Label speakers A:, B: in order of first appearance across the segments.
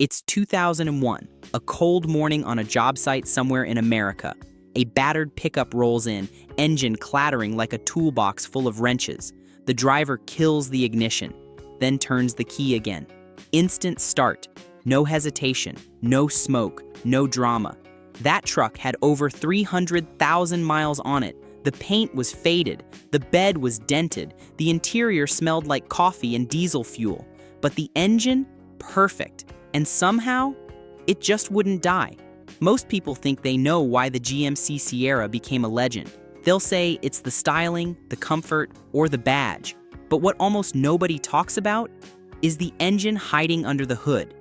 A: It's 2001, a cold morning on a job site somewhere in America. A battered pickup rolls in, engine clattering like a toolbox full of wrenches. The driver kills the ignition, then turns the key again. Instant start. No hesitation, no smoke, no drama. That truck had over 300,000 miles on it. The paint was faded, the bed was dented, the interior smelled like coffee and diesel fuel. But the engine? Perfect. And somehow, it just wouldn't die. Most people think they know why the GMC Sierra became a legend. They'll say it's the styling, the comfort, or the badge. But what almost nobody talks about is the engine hiding under the hood.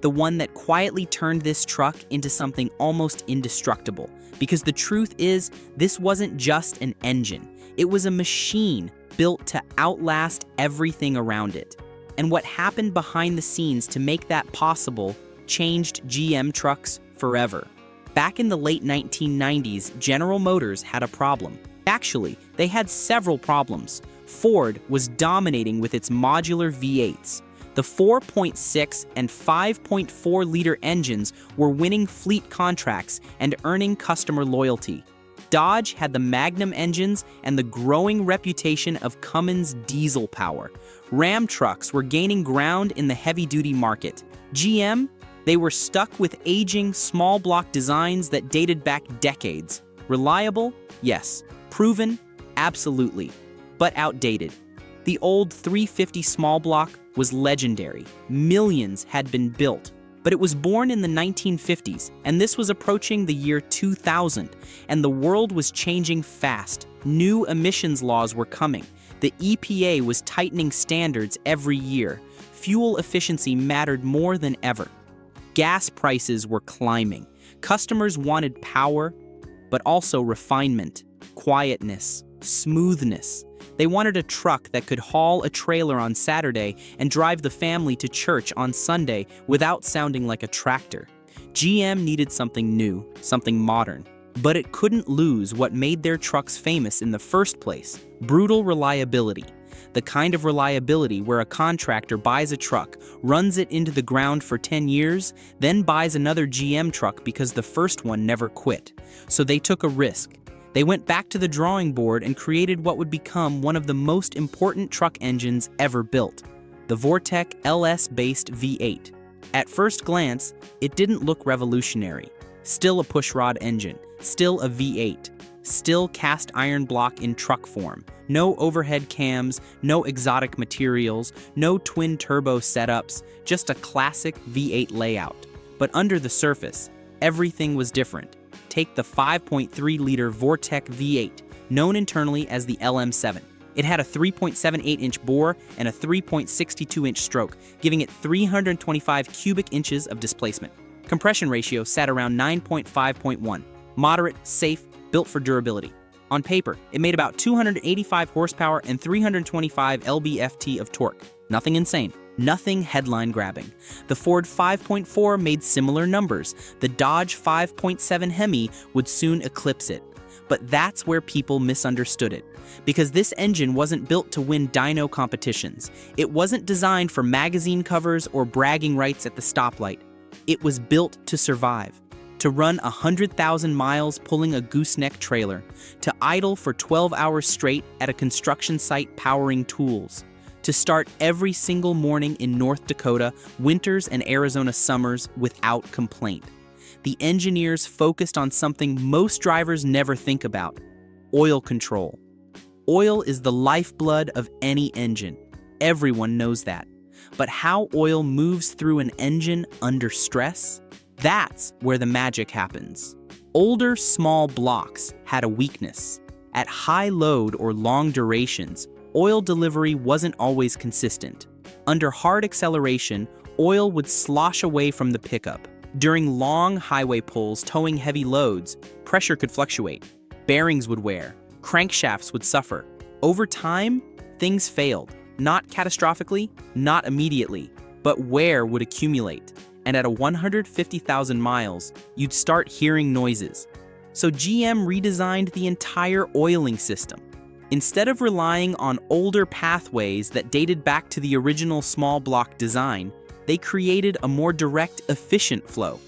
A: The one that quietly turned this truck into something almost indestructible. Because the truth is, this wasn't just an engine. It was a machine built to outlast everything around it. And what happened behind the scenes to make that possible changed GM trucks forever. Back in the late 1990s, General Motors had a problem. Actually, they had several problems. Ford was dominating with its modular V8s. The 4.6 and 5.4-liter engines were winning fleet contracts and earning customer loyalty. Dodge had the Magnum engines and the growing reputation of Cummins diesel power. Ram trucks were gaining ground in the heavy-duty market. GM, they were stuck with aging, small-block designs that dated back decades. Reliable? Yes. Proven? Absolutely. But outdated. The old 350 small block was legendary. Millions had been built. But it was born in the 1950s, and this was approaching the year 2000, and the world was changing fast. New emissions laws were coming. The EPA was tightening standards every year. Fuel efficiency mattered more than ever. Gas prices were climbing. Customers wanted power, but also refinement, quietness, smoothness. They wanted a truck that could haul a trailer on Saturday and drive the family to church on Sunday without sounding like a tractor. GM needed something new, something modern. But it couldn't lose what made their trucks famous in the first place: brutal reliability. The kind of reliability where a contractor buys a truck, runs it into the ground for 10 years, then buys another GM truck because the first one never quit. So they took a risk. They went back to the drawing board and created what would become one of the most important truck engines ever built, the Vortec LS-based V8. At first glance, it didn't look revolutionary. Still a pushrod engine, still a V8, still cast iron block in truck form. No overhead cams, no exotic materials, no twin turbo setups, just a classic V8 layout. But under the surface, everything was different. Take the 5.3-liter Vortec V8, known internally as the LM7. It had a 3.78-inch bore and a 3.62-inch stroke, giving it 325 cubic inches of displacement. Compression ratio sat around 9.5.1. Moderate, safe, built for durability. On paper, it made about 285 horsepower and 325 lb-ft of torque. Nothing insane. Nothing headline-grabbing. The Ford 5.4 made similar numbers. The Dodge 5.7 Hemi would soon eclipse it. But that's where people misunderstood it. Because this engine wasn't built to win dyno competitions. It wasn't designed for magazine covers or bragging rights at the stoplight. It was built to survive. To run 100,000 miles pulling a gooseneck trailer. To idle for 12 hours straight at a construction site powering tools. To start every single morning in North Dakota, winters and Arizona summers without complaint. The engineers focused on something most drivers never think about: oil control. Oil is the lifeblood of any engine. Everyone knows that. But how oil moves through an engine under stress? That's where the magic happens. Older small blocks had a weakness. At high load or long durations, oil delivery wasn't always consistent. Under hard acceleration, oil would slosh away from the pickup. During long highway pulls towing heavy loads, pressure could fluctuate. Bearings would wear. Crankshafts would suffer. Over time, things failed. Not catastrophically, not immediately, but wear would accumulate. And at 150,000 miles, you'd start hearing noises. So GM redesigned the entire oiling system. Instead of relying on older pathways that dated back to the original small block design, They created a more direct, efficient flow.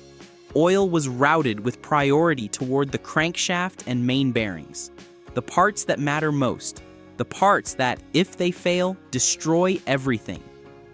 A: Oil was routed with priority toward the crankshaft and main bearings. The parts that matter most. The parts that, if they fail, destroy everything.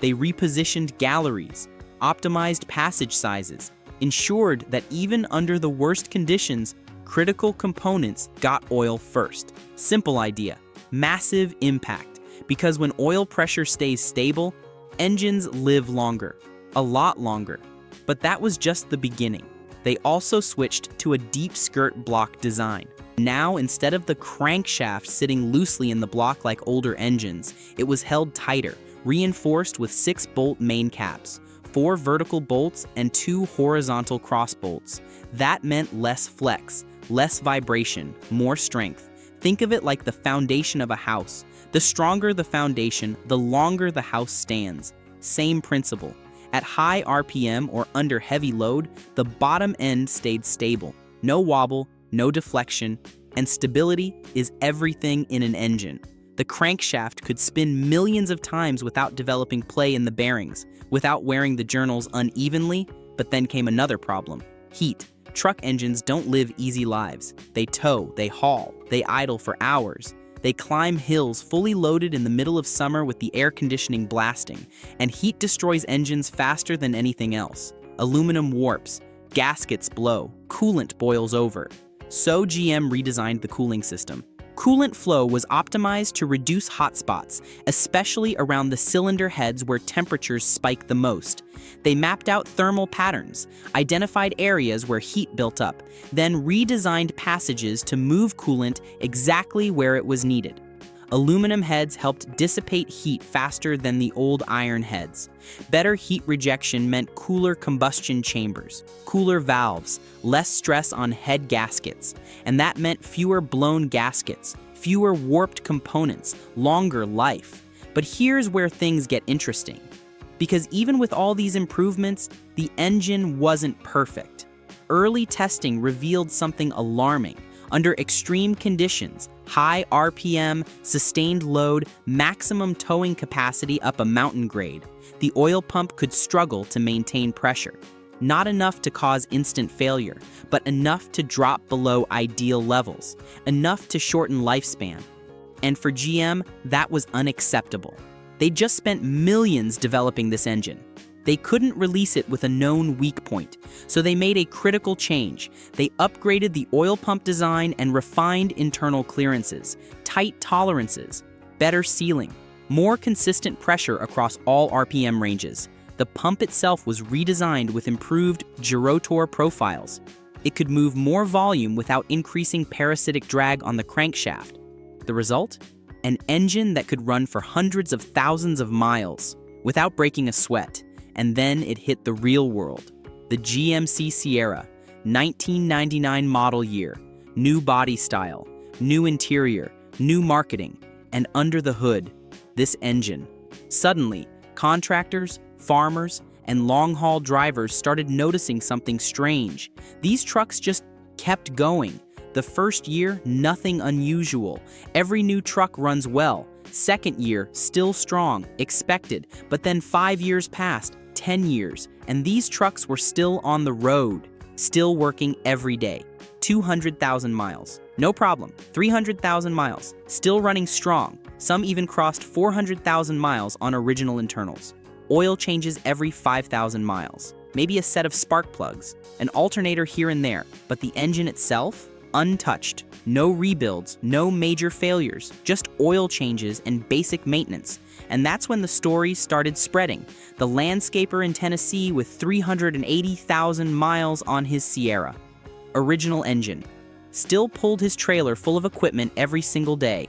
A: They repositioned galleries, optimized passage sizes, ensured that even under the worst conditions, critical components got oil first. Simple idea, massive impact, because when oil pressure stays stable, engines live longer, a lot longer. But that was just the beginning. They also switched to a deep skirt block design. Now, instead of the crankshaft sitting loosely in the block like older engines, it was held tighter, reinforced with 6-bolt main caps, 4 vertical bolts, and 2 horizontal cross bolts. That meant less flex, less vibration, more strength. Think of it like the foundation of a house. The stronger the foundation, the longer the house stands. Same principle. At high RPM or under heavy load, the bottom end stayed stable. No wobble, no deflection, and stability is everything in an engine. The crankshaft could spin millions of times without developing play in the bearings, without wearing the journals unevenly, but then came another problem: heat. Truck engines don't live easy lives. They tow, they haul, they idle for hours. They climb hills fully loaded in the middle of summer with the air conditioning blasting, and heat destroys engines faster than anything else. Aluminum warps, gaskets blow, coolant boils over. So GM redesigned the cooling system. Coolant flow was optimized to reduce hotspots, especially around the cylinder heads where temperatures spike the most. They mapped out thermal patterns, identified areas where heat built up, then redesigned passages to move coolant exactly where it was needed. Aluminum heads helped dissipate heat faster than the old iron heads. Better heat rejection meant cooler combustion chambers, cooler valves, less stress on head gaskets, and that meant fewer blown gaskets, fewer warped components, longer life. But here's where things get interesting. Because even with all these improvements, the engine wasn't perfect. Early testing revealed something alarming. Under extreme conditions, high RPM, sustained load, maximum towing capacity up a mountain grade, the oil pump could struggle to maintain pressure. Not enough to cause instant failure, but enough to drop below ideal levels, enough to shorten lifespan. And for GM, that was unacceptable. They just spent millions developing this engine. They couldn't release it with a known weak point, so they made a critical change. They upgraded the oil pump design and refined internal clearances, tight tolerances, better sealing, more consistent pressure across all RPM ranges. The pump itself was redesigned with improved gyrotor profiles. It could move more volume without increasing parasitic drag on the crankshaft. The result? An engine that could run for hundreds of thousands of miles without breaking a sweat. And then it hit the real world. The GMC Sierra, 1999 model year, new body style, new interior, new marketing, and under the hood, this engine. Suddenly, contractors, farmers, and long-haul drivers started noticing something strange. These trucks just kept going. The first year, nothing unusual. Every new truck runs well. Second year, still strong, expected, but then 5 years passed, 10 years, and these trucks were still on the road, still working every day. 200,000 miles, no problem. 300,000 miles, still running strong. Some even crossed 400,000 miles on original internals. Oil changes every 5,000 miles. Maybe a set of spark plugs, an alternator here and there, but the engine itself? Untouched. No rebuilds, no major failures, just oil changes and basic maintenance. And that's when the stories started spreading. The landscaper in Tennessee with 380,000 miles on his Sierra. Original engine. Still pulled his trailer full of equipment every single day.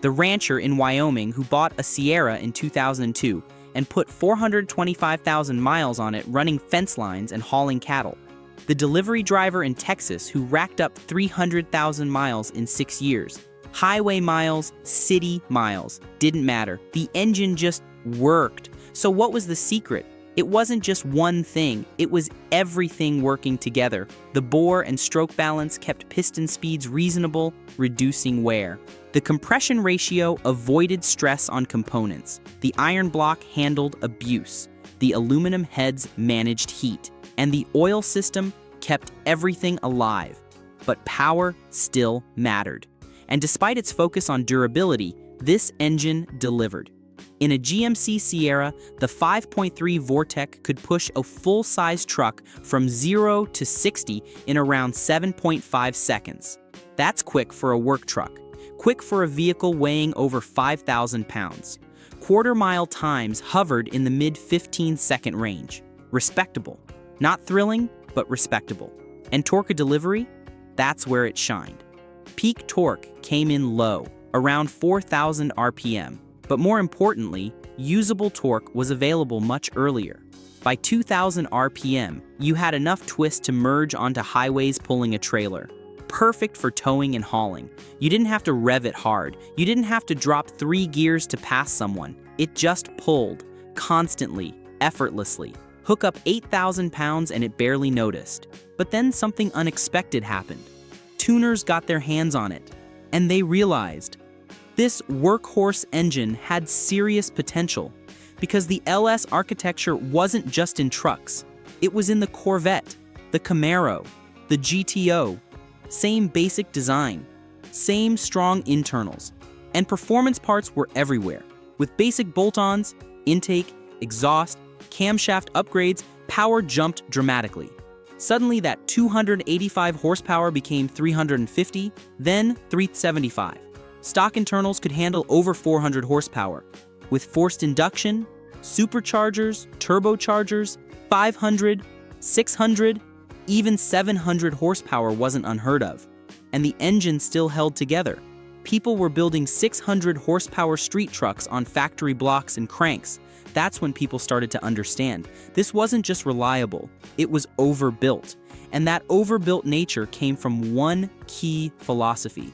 A: The rancher in Wyoming who bought a Sierra in 2002 and put 425,000 miles on it running fence lines and hauling cattle. The delivery driver in Texas who racked up 300,000 miles in 6 years. Highway miles, city miles, didn't matter. The engine just worked. So what was the secret? It wasn't just one thing, it was everything working together. The bore and stroke balance kept piston speeds reasonable, reducing wear. The compression ratio avoided stress on components. The iron block handled abuse. The aluminum heads managed heat. And the oil system kept everything alive. But power still mattered. And despite its focus on durability, this engine delivered. In a GMC Sierra, the 5.3 Vortec could push a full-size truck from 0 to 60 in around 7.5 seconds. That's quick for a work truck. Quick for a vehicle weighing over 5,000 pounds. Quarter-mile times hovered in the mid-15-second range. Respectable. Not thrilling, but respectable. And torque delivery? That's where it shined. Peak torque came in low, around 4,000 RPM. But more importantly, usable torque was available much earlier. By 2,000 RPM, you had enough twist to merge onto highways pulling a trailer. Perfect for towing and hauling. You didn't have to rev it hard. You didn't have to drop 3 gears to pass someone. It just pulled, constantly, effortlessly. Hook up 8,000 pounds and it barely noticed. But then something unexpected happened. Tuners got their hands on it, and they realized this workhorse engine had serious potential because the LS architecture wasn't just in trucks. It was in the Corvette, the Camaro, the GTO. Same basic design, same strong internals, and performance parts were everywhere. With basic bolt-ons, intake, exhaust, camshaft upgrades, power jumped dramatically. Suddenly that 285 horsepower became 350, then 375. Stock internals could handle over 400 horsepower. With forced induction, superchargers, turbochargers, 500, 600, even 700 horsepower wasn't unheard of. And the engine still held together. People were building 600 horsepower street trucks on factory blocks and cranks. That's when people started to understand. This wasn't just reliable, it was overbuilt. And that overbuilt nature came from one key philosophy.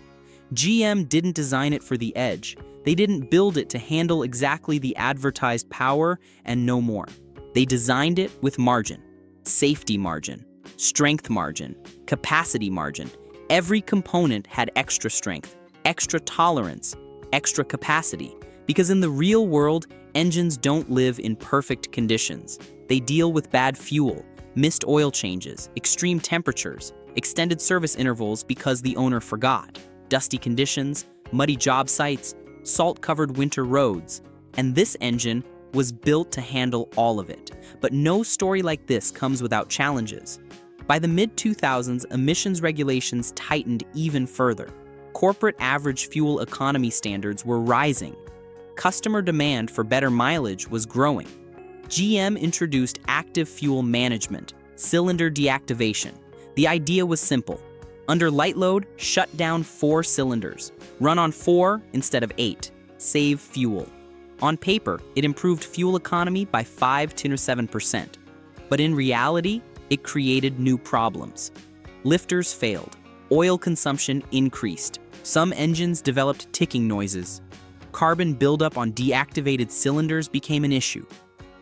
A: GM didn't design it for the edge. They didn't build it to handle exactly the advertised power and no more. They designed it with margin, safety margin, strength margin, capacity margin. Every component had extra strength, extra tolerance, extra capacity. Because in the real world, engines don't live in perfect conditions. They deal with bad fuel, missed oil changes, extreme temperatures, extended service intervals because the owner forgot, dusty conditions, muddy job sites, salt-covered winter roads. And this engine was built to handle all of it. But no story like this comes without challenges. By the mid-2000s, emissions regulations tightened even further. Corporate average fuel economy standards were rising. Customer demand for better mileage was growing. GM introduced active fuel management, cylinder deactivation. The idea was simple. Under light load, shut down 4 cylinders. Run on 4 instead of 8. Save fuel. On paper, it improved fuel economy by 5 to 7%. But in reality, it created new problems. Lifters failed. Oil consumption increased. Some engines developed ticking noises. Carbon buildup on deactivated cylinders became an issue.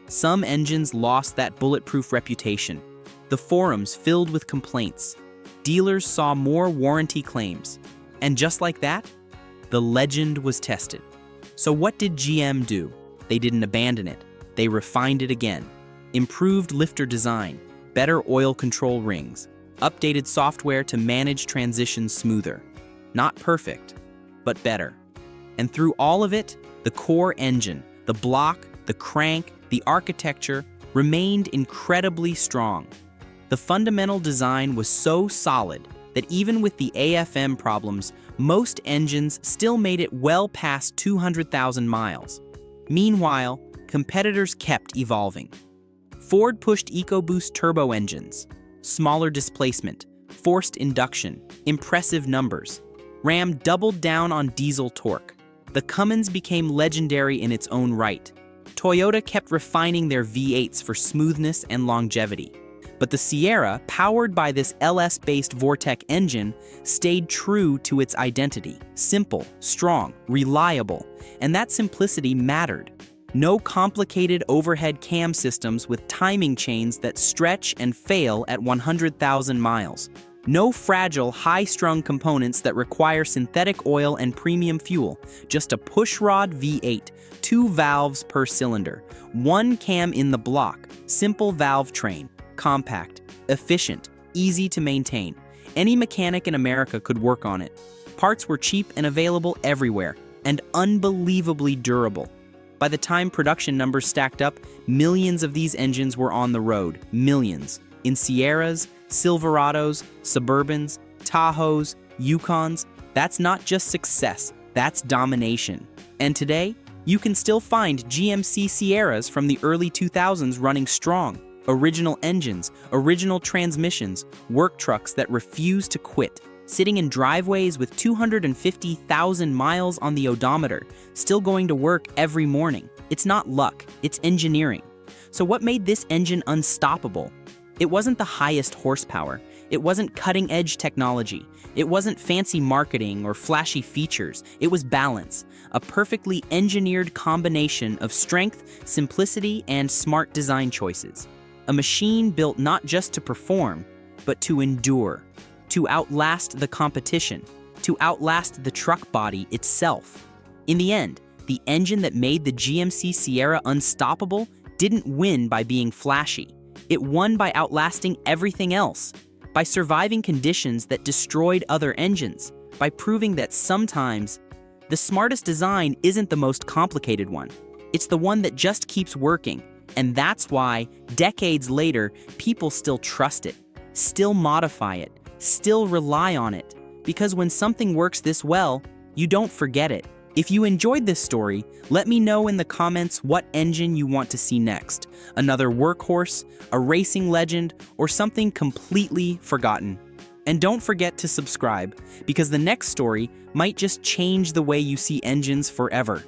A: Some engines lost that bulletproof reputation. The forums filled with complaints. Dealers saw more warranty claims. And just like that, the legend was tested. So what did GM do? They didn't abandon it. They refined it again. Improved lifter design, better oil control rings, updated software to manage transitions smoother. Not perfect, but better. And through all of it, the core engine, the block, the crank, the architecture remained incredibly strong. The fundamental design was so solid that even with the AFM problems, most engines still made it well past 200,000 miles. Meanwhile, competitors kept evolving. Ford pushed EcoBoost turbo engines, smaller displacement, forced induction, impressive numbers. Ram doubled down on diesel torque. The Cummins became legendary in its own right. Toyota kept refining their V8s for smoothness and longevity. But the Sierra, powered by this LS-based Vortec engine, stayed true to its identity. Simple, strong, reliable, and that simplicity mattered. No complicated overhead cam systems with timing chains that stretch and fail at 100,000 miles. No fragile, high-strung components that require synthetic oil and premium fuel. Just a pushrod V8, 2 valves per cylinder, 1 cam in the block, simple valve train, compact, efficient, easy to maintain. Any mechanic in America could work on it. Parts were cheap and available everywhere, and unbelievably durable. By the time production numbers stacked up, millions of these engines were on the road. Millions. In Sierras, Silverados, Suburbans, Tahoes, Yukons. That's not just success, that's domination. And today, you can still find GMC Sierras from the early 2000s running strong. Original engines, original transmissions, work trucks that refuse to quit. Sitting in driveways with 250,000 miles on the odometer, still going to work every morning. It's not luck, it's engineering. So what made this engine unstoppable? It wasn't the highest horsepower. It wasn't cutting-edge technology. It wasn't fancy marketing or flashy features. It was balance, a perfectly engineered combination of strength, simplicity, and smart design choices. A machine built not just to perform, but to endure, to outlast the competition, to outlast the truck body itself. In the end, the engine that made the GMC Sierra unstoppable didn't win by being flashy. It won by outlasting everything else, by surviving conditions that destroyed other engines, by proving that sometimes the smartest design isn't the most complicated one. It's the one that just keeps working, and that's why, decades later, people still trust it, still modify it, still rely on it, because when something works this well, you don't forget it. If you enjoyed this story, let me know in the comments what engine you want to see next. Another workhorse, a racing legend, or something completely forgotten. And don't forget to subscribe, because the next story might just change the way you see engines forever.